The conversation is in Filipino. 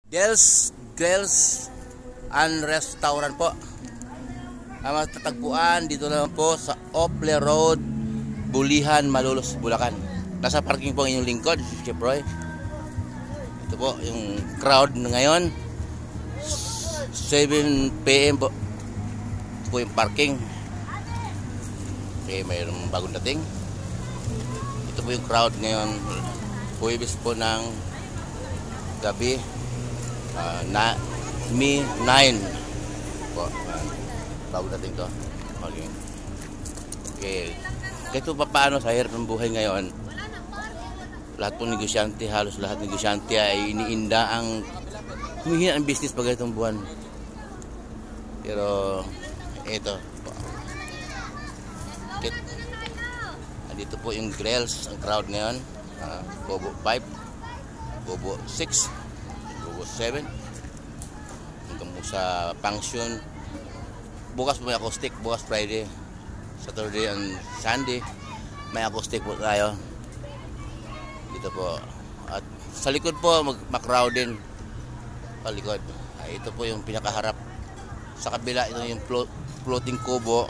Del's Grills and Restaurant po. Ang matatagpuan dito naman po sa Ople Road, Bulihan, Malolos, Bulacan. Nasa parking po ang inyong lingkod, Chef Roy. Ito po yung crowd na ngayon. 7 PM po. Ito po yung parking. Okay, mayroong bagong dating. Ito po yung crowd ngayon. Huwebes po ng gabi. Na Mi 9 po. Tawag natin to. Okay. Okay. Kaya pa paano sa hirap ng buhay ngayon, lahat pong negosyante, halos lahat negosyante ay iniinda ang humihina ang business pag itong buwan. Pero ito po. Dito po yung grills, ang crowd ngayon. Bobo 5, Bobo 6, Bobo 7. Hanggang sa function. Bukas po may acoustic, bukas Friday, Saturday and Sunday may acoustic po tayo dito po. At sa likod po mag-crowd din palikod. Ito po yung pinakaharap. Sa kabila ito yung floating kubo.